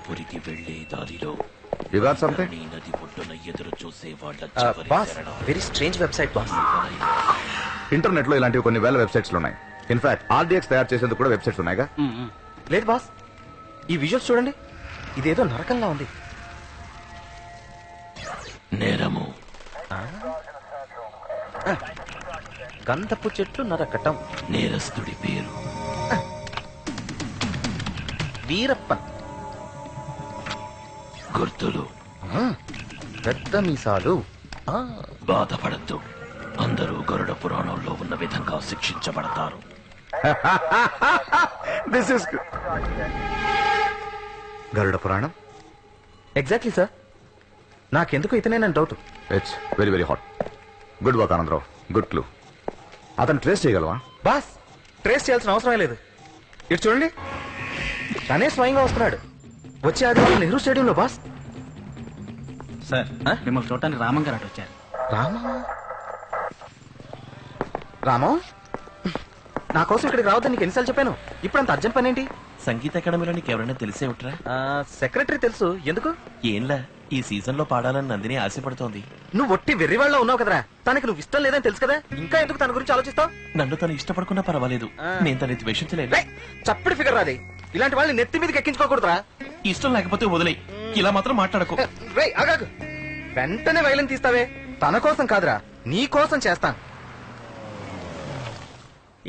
గోరపురికి వెళ్లే దారిలో You got something? నది ఒడ్డున ఎదురు చూసే వాళ్ళ boss very strange website boss. Internet లో ఇలాంటివి కొన్ని వేల వెబ్సైట్స్ ఉన్నాయి. ఇన్ఫాక్ట్ RDX తయారు చేసేందుకు కూడా వెబ్సైట్స్ ఉన్నాయిగా. లేదు బాస్, ఈ విజువల్స్ చూడండి, ఇదేదో నరకంగా ఉంది. నేరము గంధపు చెట్లు నరకటం. నేరస్తుడి పేరు వీరప్పన్. గుర్తులు పెద్ద మీసాలు. బాధపడద్దు, అందరూ గరుడ పురాణంలో ఉన్న విధంగా శిక్షించబడతారు. This is Garuda Puranam. Exactly sir, నాకెందుకు ఇతనేనని doubt. It's very very hot. Good work Anandarao, good clue. అతను ట్రేస్ చేయగలవా? బాస్ ట్రేస్ చేయాల్సిన అవసరం లేదు. ఇటు చూడండి, తనే స్వయంగా వస్తున్నాడు. వచ్చే ఆదివారం నెహ్రూ స్టేడియంలో బాస్. సార్ మిమ్మల్ని చూడటానికి రామం గారు అటు వచ్చారు. రామం, నా కోసం ఇక్కడికి రావద్దని నీకు ఎన్నిసార్లు చెప్పాను. ఇప్పుడు అంత అర్జెంట్ పని ఏంటి? సంగీత అకాడమీలో నీకు ఎవరైనా తెలిసే ఉంటారా? సెక్రటరీ తెలుసు. ఎందుకు? ఏంలా, ఈ సీజన్ లో పాడాలని నందిని ఆశపడుతోంది. నువ్వు ఒట్టి వెర్రివాళ్ళ ఉన్నావు కదరా. తనకి నువ్వు ఇష్టం లేదని తెలుసు కదా, ఇంకా ఎందుకు తన గురించి ఆలోచిస్తావు? నన్ను తను ఇష్టపడుకున్నా పర్వాలేదు, నేను తను ద్వేషించలేదు. చప్పటి ఫిగర్ రాది. ఇలాంటి వాళ్ళని నెత్తి మీదకి ఎక్కించుకోకూడదురా. ఇష్టం లేకపోతే వదిలే, ఇలా మాత్రం మాట్లాడకు. ఆగాగు, వెంటనే వైలెన్ తీస్తావే. తన కోసం కాదురా, నీ కోసం చేస్తాను.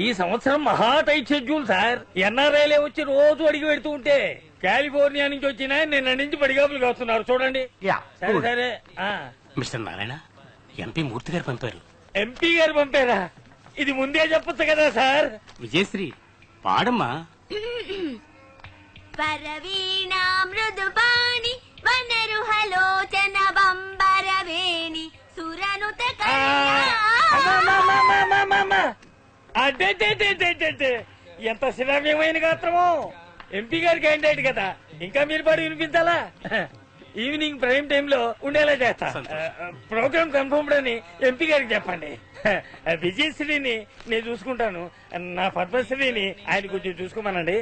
ఈ సంవత్సరం మహా టైట్ షెడ్యూల్ సార్. ఎన్ఆర్ఐలే వచ్చి రోజు అడిగి పెడుతూ ఉంటే కాలిఫోర్నియా నుంచి వచ్చిన నిన్న నుంచి పడిగాపులు వస్తున్నారు చూడండి. సరే సరే. మిస్టర్ నారాయణ, ఎంపీ మూర్తి గారు పంపారు. ఎంపీ గారు పంపారా? ఇది ముందే చెప్పొచ్చు కదా సార్. విజయశ్రీ పాడమ్మా. పరవీణా మృదుపాణి వనరుహలోచన బంబరవేణి సురనుత ఎంత శ్రావ్యమైన గాత్రమో. ఎంపీ గారి క్యాండిడేట్ కదా, ఇంకా మీరు పాడి వినిపించాలా? ఈవినింగ్ ప్రైమ్ టైమ్ లో ఉండేలా చేస్తా. ప్రోగ్రామ్ కన్ఫర్మ్డ్ అని ఎంపీ గారికి చెప్పండి. విజయశ్రీని నేను చూసుకుంటాను, నా పద్మశ్రీని ఆయన కొంచెం చూసుకోమనండి.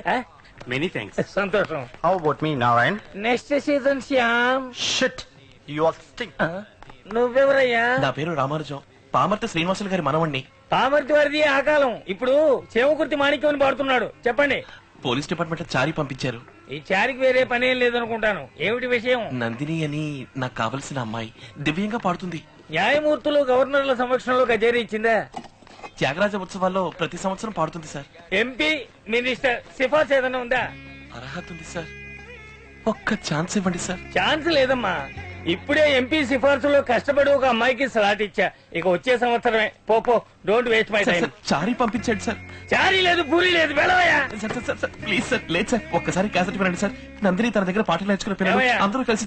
Many thanks. సంతోషం. How about me Narayan? Next season Shyam. Shit, you are sting. నువ్వెవరయ్యా? నా పేరు రామానుజం, పామర్తి శ్రీనివాసులు గారి మనవణ్ణి. పామర్తి వారిది ఆ కాలం. ఇప్పుడు చేమకుర్తి మాణిక్యం పాడుతున్నాడు. చెప్పండి. పోలీస్ డిపార్ట్మెంట్ చారి పంపించారు. ఈ చారికి వేరే పనేం లేదనుకుంటాను. ఏమిటి విషయం? నందిని అని నాకు కావలసిన అమ్మాయి దివ్యంగా పాడుతుంది. న్యాయమూర్తులు గవర్నర్ల సమక్షంలో కచేరీ ఇచ్చిందా? త్యాగరాజ ఉత్సవాల్లో ప్రతి సంవత్సరం పాడుతుంది సార్. ఎంపీ మినిస్టర్ సిఫార్సు ఏదైనా ఉందా? అర్హత ఉంది సార్, ఒక్క ఛాన్స్ ఇవ్వండి సార్. ఛాన్స్ లేదమ్మా. ఇప్పుడే ఎంపీ సిఫార్సులో కష్టపడి ఒక అమ్మాయికి స్లాట్ ఇచ్చా. ఇక వచ్చే సంవత్సరమే. పో, డోంట్ వేస్ట్ మై టైం. చారీ పంపించండి సార్. చారీ లేదు, పూరి లేదు, వెళ్ళవయ్యా. ప్లీజ్ సార్, లేదు సార్, ఒక్కసారి క్యాసెట్ వినండి సార్. నందిని తన దగ్గర పాటలు నేర్చుకున్న పిల్లలు అందరూ కలిసి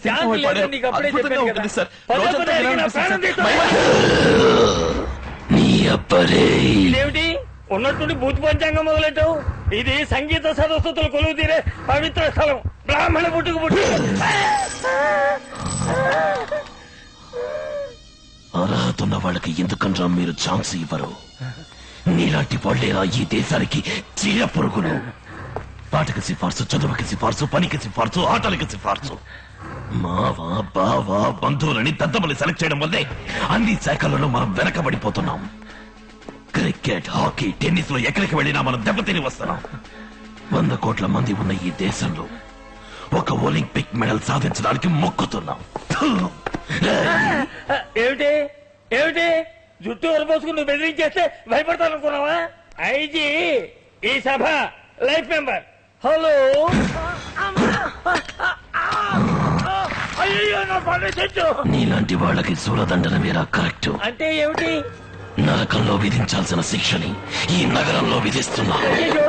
ఇదేమిటి ఉన్నట్టుండి భూతి పంచాంగం మొదలెట్టావు? ఇది సంగీత సరస్వతులు కొలువు తీరే పవిత్ర స్థలం. బ్రాహ్మణ పుట్టుకు పుట్టు. అర్హత ఉన్న వాళ్ళకి ఎందుకన్నా మీరు ఛాన్స్ ఇవ్వరు? నీలాంటి వాళ్ళేరా ఈ దేశానికి చీర పురుగులు. పాటకి సిఫార్సు, చదువుకి సిఫార్సు, పనికి సిఫార్సు, ఆటలకి సిఫార్సు. మావా బావా బంధువులని దద్దమని సెలెక్ట్ చేయడం వల్లే అన్ని శాఖలలో మనం వెనకబడిపోతున్నాం. క్రికెట్, హాకీ, టెన్నిస్ లో ఎక్కడికి వెళ్ళినా మనం దెబ్బతిని వస్తున్నాం. 100 కోట్ల మంది ఉన్న ఈ దేశంలో ఒక ఒలింపిక్ మెడల్ సాధించడానికి మొక్కుతున్నాం. ఏమిటి ఏమిటి జుట్టు వరపోసుకుని నువ్వు బెదిరించేస్తే భయపడతానుకున్నావా? ఐజీ ఈ సభ లైఫ్ మెంబర్. హలో, అయ్యో నా పని చెట్టు. నీలాంటి వాళ్ళకి సూలదండన మీరా కరెక్ట్. అంటే ఏమిటి? నరకంలో విధించాల్సిన శిక్షని ఈ నగరంలో విధిస్తున్నా. అయ్యో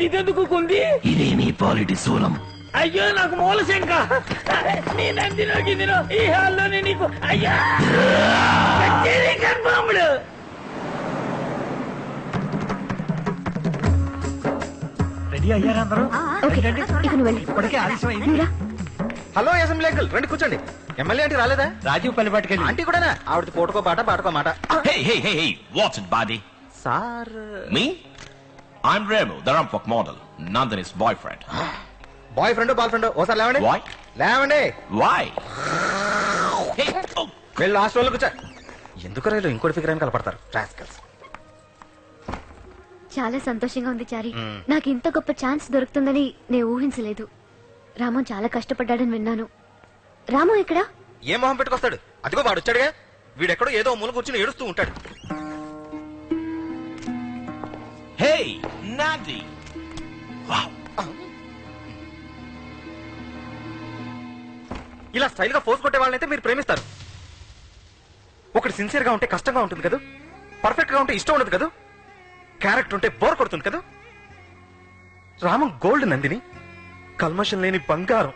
ఇదెందుకు కుంది? ఇదే నీ పాలిటి శూలం. అయ్యో నాకు మూల శంక. నీ నందినో గిదినో ఈ హాల్లోనే నీకు. అయ్యా కన్ఫర్మ్డ్. రెడీ అయ్యారా అందరూ? ఇప్పటికే ఆలస్యం అయింది. హలో అసెంబ్లీ అంకుల్, రండి కూర్చోండి. ఎమ్మెల్యే ఆంటీ రాలేదా? రాజీవ్ పల్లిపాటికెళ్ళి. ఆంటీ కూడా ఆవిడది పూటకో పాట పాటకో మాట. What's it, buddy? Sir, Me? I'm Remu, the Rampok model, Nandini's boyfriend. Boy friend boy friend ఓసారి లేవండి Why? లేవండి Why? Hey, oh. వెళ్ళి లాస్ట్ రోజు కూర్చో ఎందుకు రైలు ఇంకోటి ఫిగర్ అని కలపడతారు రాస్కల్స్. చాలా సంతోషంగా ఉంది చారి. నాకు ఇంత గొప్ప ఛాన్స్ దొరుకుతుందని నేను ఊహించలేదు. రాము చాలా కష్టపడ్డాడని విన్నాను. రాము ఎక్కడ? ఏ మొహం పెట్టుకొస్తాడు? అదిగో వాడు వచ్చాడుగా. వీడెక్కడో ఏదో మూల కూర్చుని ఏడుస్తూ ఉంటాడు. Hey, Nandi. Wow. ఇలా స్టైల్ గా ఫోర్స్ కొట్టే వాళ్ళనైతే మీరు ప్రేమిస్తారు. ఒకటి సిన్సియర్ గా ఉంటే కష్టంగా ఉంటుంది కదా, పర్ఫెక్ట్ గా ఉంటే ఇష్టం ఉండదు కదా, క్యారెక్టర్ ఉంటే బోర్ కొడుతుంది కదా. రామం గోల్డ్ నందిని, కల్మషం లేని బంగారం.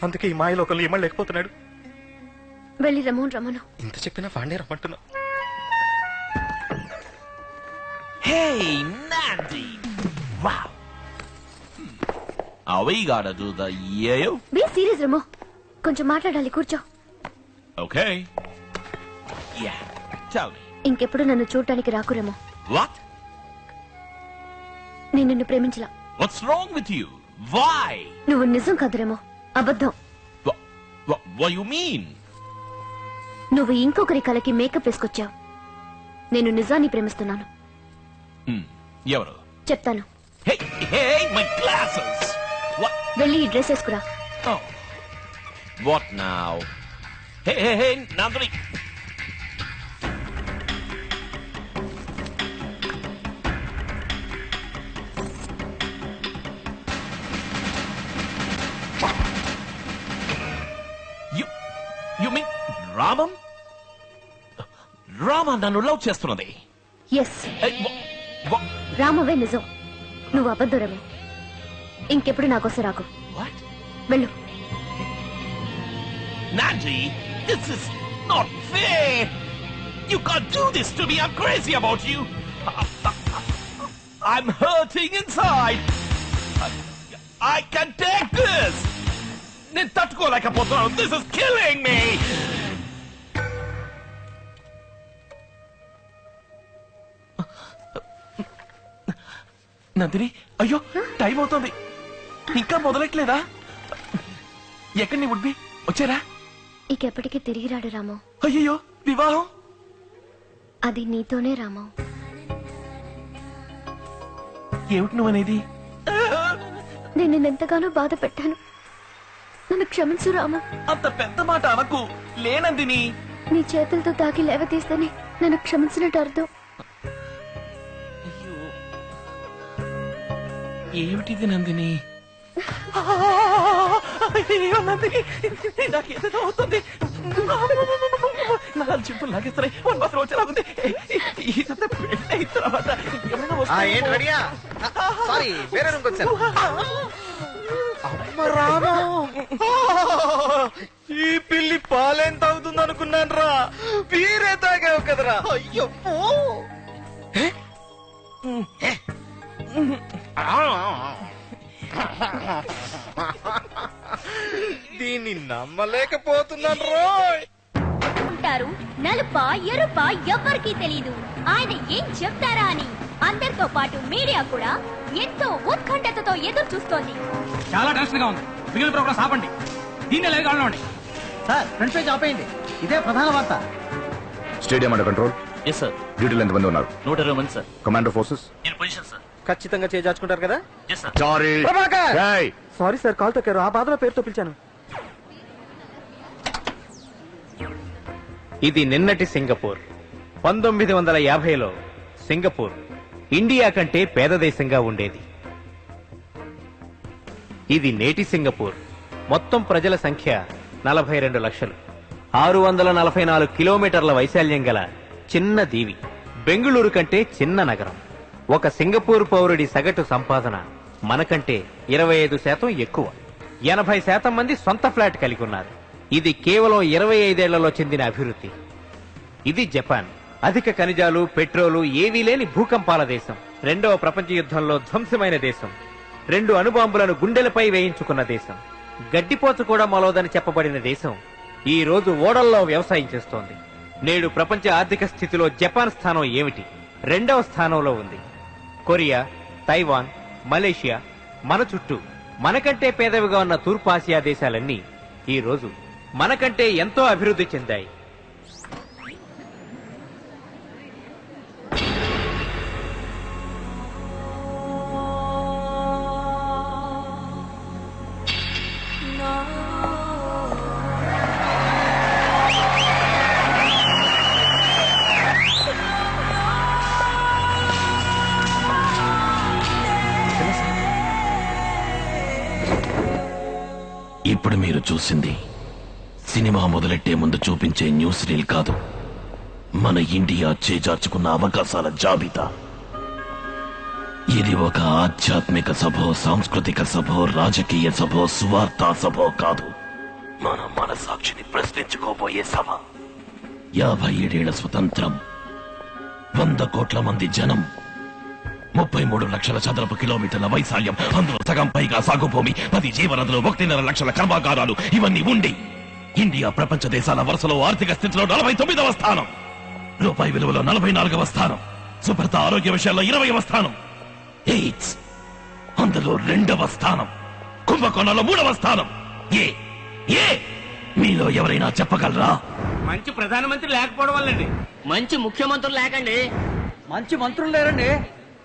అందుకే ఈ మాయలోకంలో ఇమ్మలేకపోతున్నాడు. వెళ్ళి రమను. ఇంత చెప్పినా ఫాండే రమ్మంటున్నా. Hey, Nandi. Wow. Are we gotta do the yayo? Be serious రమో, కొంచెం మాట్లాడాలి, కూర్చో. Okay. Yeah. Tell me. ఇంకెప్పుడు నన్ను చూడటానికి రాకు రమో. What? నేను నిన్ను ప్రేమించలా. What's wrong with you? Why? నువ్వు నిజం కాదు రమో, అబద్ధం. What you mean? నువ్వు ఇంకొకరి కలకి మేకప్ వేసుకొచ్చావు. నేను నిజాన్ని ప్రేమిస్తున్నాను. ఎవరు? చెప్తాను. Hey, hey, my glasses. What? వెళ్ళి ఈ dress వేసుకురా. Oh. What now? Hey, Nandini. You mean Ramam? Rama నన్ను లవ్ చేస్తున్నది. ఎస్, రామవే నిజం, నువ్వు అబద్ధం రమో. ఇంకెప్పుడు నాకోసం రాకు. What? వెళ్ళు. Nandi, this is not fair. You can't do this to me. I'm crazy about you. I'm hurting inside. I can take this. నేను తట్టుకోలేకపోతున్నాను. This is killing me. Nandini, అయ్యో టైం అవుతుంది, ఇంకా మొదలెట్లేదా? ఎక్కడ నీ వుడ్ బి? వచ్చారా? ఇకెప్పటికీ తిరిగి రాడు రామో. అయ్యో, వివాహం? అది నీతోనే రామో. ఏమిటి నువ్వనేది? నేను నిన్నెంతగానో బాధ పెట్టాను. నన్ను క్షమించు రామో. అంత పెద్ద మాట అనకు. లేనందిని, నీ చేతులతో తాకి లేవతీస్తని నన్ను క్షమించినట్టు అర్థం. ఏమిటిది నందిని? నందిని, నాకేదో అవుతుంది. నాలుగు చింపులు లాగేస్తున్నాయి. వచ్చేలాగుంది. అయిన తర్వాత ఏంటి రెడీయా? సారీ, వేరే రూమ్కి వచ్చాను. అమ్మ రామా, ఈ పిల్లి పాలేం తాగుతుంది అనుకున్నాను రా, వీరే తాగావు కదరా. అయ్యో, దీన్ని నమ్మలేకపోతున్నాను రోయ్. ఉంటారు నలుప ఎరుప ఎవ్వరికీ తెలీదు. ఆయన ఏం చెప్తారా అని అందరితో పాటు మీడియా కూడా ఎంతో ఉత్కంఠతతో ఎదురు చూస్తోంది. చాలా టెన్షన్ గా ఉంది. మిగిలిన ప్రోగ్రామ్స్ ఆపండి. దీన్నే లైవ్ కావాలండి సార్. ఫ్రంట్ పేజ్ ఆపేయండి. ఇదే ప్రధాన వార్త. Stadium under control. Yes sir. డ్యూటీలో ఎంతమంది ఉన్నారు? 120 మంది sir. Commando forces in position sir. ఖచ్చితంగా చేజార్చుకుంటారు కదా. Yes sir. Sorry sorry sir, call తొక్కారు. ఆ బాధలో పేరుతో పిలిచాను. ఇది నిన్నటి సింగపూర్. 1950లో సింగపూర్ ఇండియా కంటే పేద దేశంగా ఉండేది. ఇది నేటి సింగపూర్. మొత్తం ప్రజల సంఖ్య 42 లక్షలు. 644 కిలోమీటర్ల వైశాల్యం గల చిన్న దీవి. బెంగుళూరు కంటే చిన్న నగరం. ఒక సింగపూర్ పౌరుడి సగటు సంపాదన మనకంటే 25% ఎక్కువ. 80% మంది సొంత ఫ్లాట్ కలిగి ఉన్నారు. ఇది కేవలం 25 ఏళ్లలో చెందిన అభివృద్ధి. ఇది జపాన్. అధిక ఖనిజాలు, పెట్రోలు ఏవీ లేని భూకంపాల దేశం. 2వ ప్రపంచ యుద్ధంలో ధ్వంసమైన దేశం. 2 అణుబాంబులను గుండెలపై వేయించుకున్న దేశం. గడ్డిపోచ కూడా మొలవదని చెప్పబడిన దేశం ఈ రోజు ఓడల్లో వ్యవసాయం చేస్తోంది. నేడు ప్రపంచ ఆర్థిక స్థితిలో జపాన్ స్థానం ఏమిటి? 2వ స్థానంలో ఉంది. కొరియా, తైవాన్, మలేషియా మన చుట్టూ మనకంటే పేదవిగా ఉన్న తూర్పాసియా దేశాలన్నీ ఈ రోజు మనకంటే ఎంతో అభివృద్ధి చెందాయి. ఇప్పుడు మీరు చూసింది సినిమా మొదలెట్టే ముందు చూపించే న్యూస్ రీల్ కాదు, మన ఇండియా చేజార్చుకున్న అవకాశాల జాబితా. ఇది ఒక ఆధ్యాత్మిక సభో, సాంస్కృతిక సభో, రాజకీయ సభో, సువార్తా సభో కాదు, మన మనసాక్షిని ప్రశ్నించుకోబోయే సభ. 57 స్వతంత్రం, 100 కోట్ల మంది జనం, 33 లక్షల చదరపు కిలోమీటర్ల వైశాల్యం, అందులో సగం పైగా సాగుభూమి, 10 జీవనదులు, 1.5 లక్షల కర్మాగారాలు, ఇవన్నీ ఉండి ఇండియా ప్రపంచ దేశాల వరుసలో ఆర్థిక స్థితిలో 49వ స్థానం, రూపాయి విలువలో 44వ స్థానం, శుభ్రత ఆరోగ్య విషయాల్లో 20వ స్థానం, ఎయిడ్స్ అందులో 2వ స్థానం, కుంభకోణంలో 3వ స్థానం. ఏ మీలో ఎవరైనా చెప్పగలరా? మంచి ప్రధానమంత్రి లేకపోవడం వల్లండి. మంచి ముఖ్యమంత్రులు లేకండి. మంచి మంత్రులు లేరండి,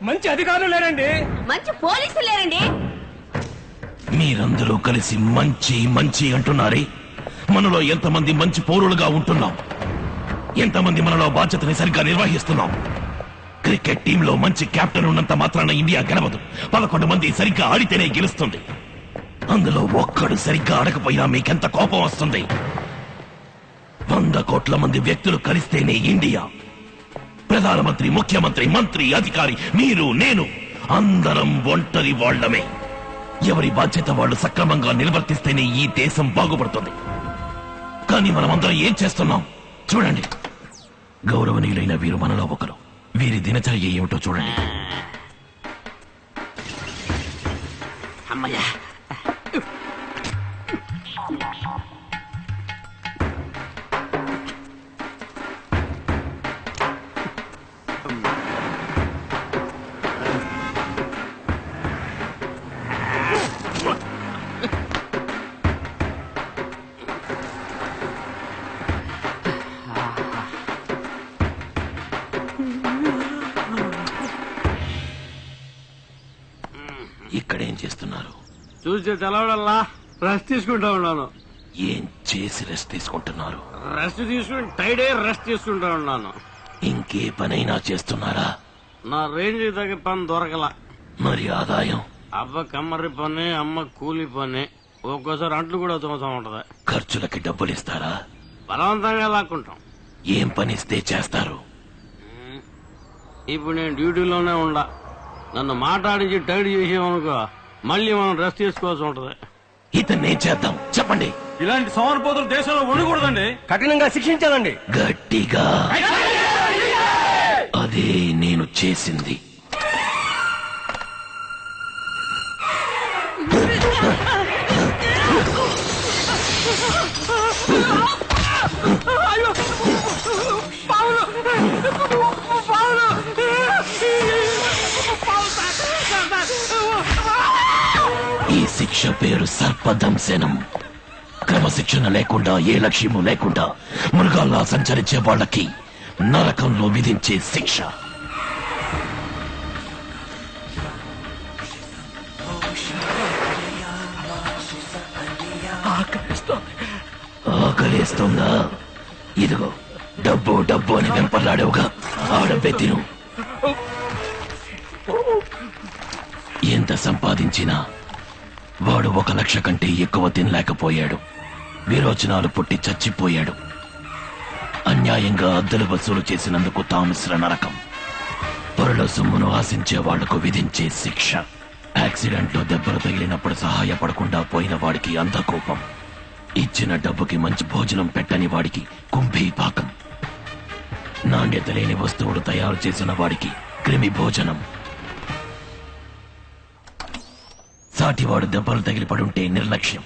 మంచి అధికారులు లేరండి, మంచి పోలీసులు లేరండి. మీరందరూ కలిసి మంచి మంచి అంటున్నారే, మనలో ఎంతమంది మంచి పౌరులుగా ఉంటున్నాం? ఎంతమంది మనలో బాధ్యతని సరిగ్గా నిర్వహిస్తున్నాం? క్రికెట్ టీంలో మంచి కెప్టెన్ ఉన్నంత మాత్రాన ఇండియా గెలవదు. 11 మంది సరిగ్గా ఆడితేనే గెలుస్తుంది. అందులో ఒక్కడు సరిగ్గా ఆడకపోయినా మీకెంత కోపం వస్తుంది? 100 కోట్ల మంది వ్యక్తులు కలిస్తేనే ఇండియా. ప్రధానమంత్రి, ముఖ్యమంత్రి, మంత్రి, అధికారి, మీరు, నేను అందరం ఒంటరి వాళ్లమే. ఎవరి బాధ్యత వాళ్ళు సక్రమంగా నిర్వర్తిస్తేనే ఈ దేశం బాగుపడుతుంది. కానీ మనమందరం ఏం చేస్తున్నాం చూడండి. గౌరవనీయులైన వీరు మనలో ఒకరు. వీరి దినచర్య ఏమిటో చూడండి. అమ్మయ్యా, ఇక్కడేం చేస్తున్నారు? చూస్తే తెలవడల్లా రెస్ట్ తీసుకుంటా ఉన్నాను. ఏం చేసి రెస్ట్ తీసుకుంటున్నారు? రెస్ట్ తీసుకుని టైడే రెస్ట్ తీసుకుంటా ఉన్నాను. ఇంకే పనైనా చేస్తున్నారా? నా రేంజ్ తగ్గ పని దొరకలా. మరి ఆదాయం? అబ్బ కమ్మరి పని, అమ్మ కూలి పని, ఒక్కోసారి అంట్లు కూడా తోమతా ఉంటది. ఖర్చులకి డబ్బులు ఇస్తారా? బలవంతంగా లాక్కుంటాం. ఏం పనిస్తే చేస్తారు? ఇప్పుడు నేను డ్యూటీలోనే ఉండా. నన్ను మాట్లాడించి టైడ్ చేసామనుకో మళ్ళీ మనం రెస్ట్ తీసుకోవాల్సి ఉంటది. ఇతన్ని ఏం చేద్దాం చెప్పండి. ఇలాంటి సోమరిపోతులు దేశంలో ఉండకూడదండి, కఠినంగా శిక్షించాలండి. గట్టిగా. అదే నేను చేసింది. ఈ శిక్ష పేరు సర్పదంశనం. క్రమశిక్షణ లేకుండా, ఏ లక్ష్యము లేకుండా మృగాల్లా సంచరించే వాళ్ళకి నరకంలో విధించే శిక్ష. ఆకలేస్తుందా? ఇదిగో డబ్బు డబ్బు అని వెంపర్లాడేవుగా, ఆడబ్బే తిను. ఎంత సంపాదించినా వాడు 1 లక్ష కంటే ఎక్కువ తినలేకపోయాడు. విరోచనాలు పుట్టి చచ్చిపోయాడు. అన్యాయంగా అద్దెలు వసూలు చేసినందుకు తామిశ్ర నరకం. పరుల సొమ్మును ఆశించే వాళ్లకు విధించే శిక్ష. యాక్సిడెంట్లో దెబ్బలు తగిలినప్పుడు సహాయపడకుండా పోయిన వాడికి అంధకోపం. ఇచ్చిన డబ్బుకి మంచి భోజనం పెట్టని వాడికి కుంభీపాకం. నాణ్యత లేని వస్తువులు తయారు చేసిన వాడికి క్రిమి భోజనం. సాటివాడు దెబ్బలు తగిలి పడుంటే నిర్లక్ష్యం.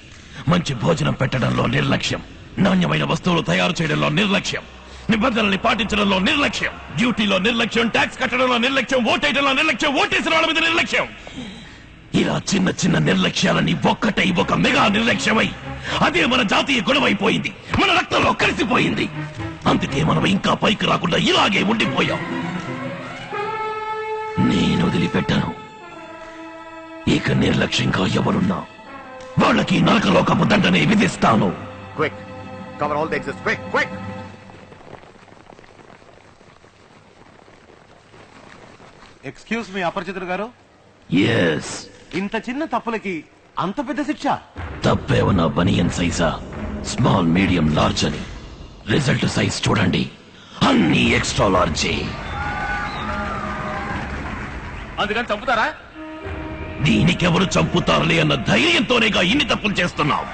మంచి భోజనం పెట్టడంలో నిర్లక్ష్యం. నాణ్యమైన వస్తువులు తయారు చేయడంలో నిర్లక్ష్యం. నిబంధనల్ని పాటించడంలో నిర్లక్ష్యం. డ్యూటీలో నిర్లక్ష్యం. ట్యాక్స్ కట్టడంలో నిర్లక్ష్యం. ఓటేయడంలో నిర్లక్ష్యం. ఓటేసిన వాళ్ళ మీద నిర్లక్ష్యం. ఇలా ఇలా చిన్న చిన్న నిర్లక్ష్యాలని ఒక్కటై ఒక మెగా నిర్లక్ష్యమై అదే మన జాతీయ గొడవైపోయింది, మన రక్తంలో కలిసిపోయింది. అందుకే మనం ఇంకా పైకి రాకుండా ఇలాగే ఉండిపోయాం. నేను వదిలిపెట్టాను. ఇక నిర్లక్ష్యంగా ఎవరున్నా వాళ్ళకి నరకలోకపు దండనే విధిస్తాను. Quick cover all the exits, quick quick. Excuse me అపరిచితుడు గారు, ఎస్. ఇంత చిన్న తప్పులకి అంత పెద్ద శిక్ష? తప్పేమన్నా బనియన్ సైజా, స్మాల్ మీడియం లార్జ్ అని రిజల్ట్ సైజ్ చూడండి, అన్ని ఎక్స్ట్రా లార్జే. అందుకని చంపుతారా? దీనికెవరు చంపుతారులే అన్న ధైర్యంతోనేగా ఇన్ని తప్పులు చేస్తున్నాం.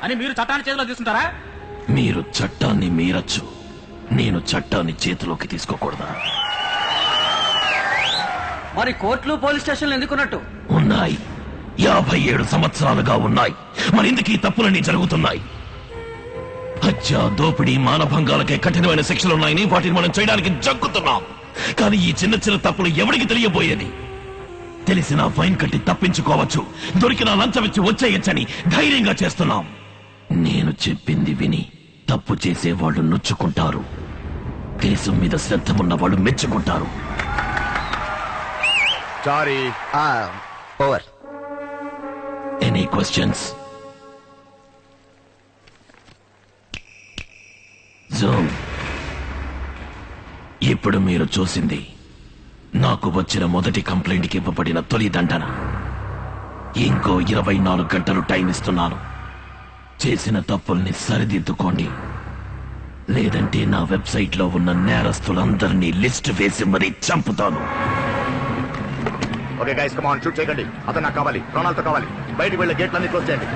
అని మీరు చట్టాన్ని చేతిలో తీసుకుంటారా? మీరు చట్టాన్ని మీరచ్చు, నేను చట్టాన్ని చేతిలోకి తీసుకోకూడదా? మరి కోర్టులు పోలీస్ స్టేషన్లు ఎందుకున్నట్టు? ఉన్నాయి, 57 సంవత్సరాలుగా ఉన్నాయి. మరెందుకు ఈ తప్పులన్నీ జరుగుతున్నాయి? హత్య, దోపిడీ, మానభంగాలకే కఠినమైన శిక్షలున్నాయని వాటిని మనం చేయడానికి జగ్గుతున్నాం. కానీ ఈ చిన్న చిన్న తప్పులు ఎవరికి తెలియబోయేది? తెలిసినా ఫైన్ కట్టి తప్పించుకోవచ్చు, దొరికినా లంచమిచ్చి వచ్చేయచ్చని ధైర్యంగా చేస్తున్నాం. నేను చెప్పింది విని తప్పు చేసేవాళ్ళు నొచ్చుకుంటారు, దేశం మీద శ్రద్ధ ఉన్న వాళ్ళు మెచ్చుకుంటారు. Sorry, over. Any questions? Zoom. ఇప్పుడు మీరు చూసింది నాకు వచ్చిన మొదటి కంప్లైంట్కి ఇవ్వబడిన తొలి దండన. ఇంకో 24 గంటలు టైం ఇస్తున్నాను. చేసిన తప్పుల్ని సరిదిద్దుకోండి, లేదంటే నా వెబ్సైట్ లో ఉన్న నేరస్తులందరినీ లిస్ట్ వేసి మరీ చంపుతాను. Okay guys, come on, shoot చేయకండి. అతను నాకు కావాలి, ప్రాణాలతో కావాలి. బయటికి వెళ్ళే గేట్లన్నీ క్లోజ్ చేయండి.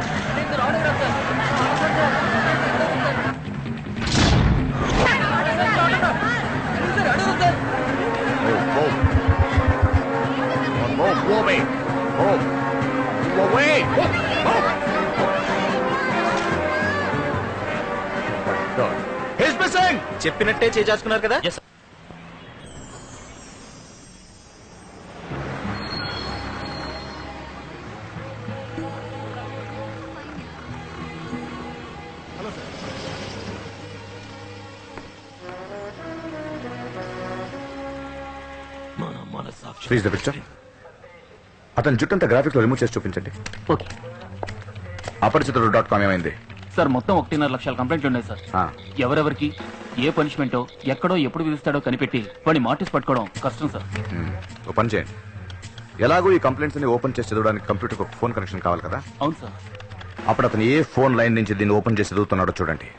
చెప్పినట్టే చేసేసుకున్నారు కదా. Please the picture. అతని జుట్టంతా గ్రాఫిక్స్ లో రిమూవ్ చేసి చూపించండి. ఓకే అపరిచితుడు.com ఏమైంది సార్? మొత్తం 1.5 లక్షల కంప్లైంట్లు ఉన్నాయి సార్. ఎవరెవరికి ఏ పనిష్మెంటో ఎక్కడో ఎప్పుడు విధిస్తాడో కనిపెట్టి వాడి మార్టిస్ పట్టుకోవడం కష్టం సార్. ఓ పని చేయండి, ఎలాగో ఈ కంప్లైంట్స్ ని ఓపెన్ చేసి చదవడానికి కంప్యూటర్ ఒక ఫోన్ కనెక్షన్ కావాలి కదా. అవును సార్. అప్పుడు అతను ఏ ఫోన్ లైన్ నుంచి దీన్ని ఓపెన్ చేసి చదువుతున్నాడో చూడండి.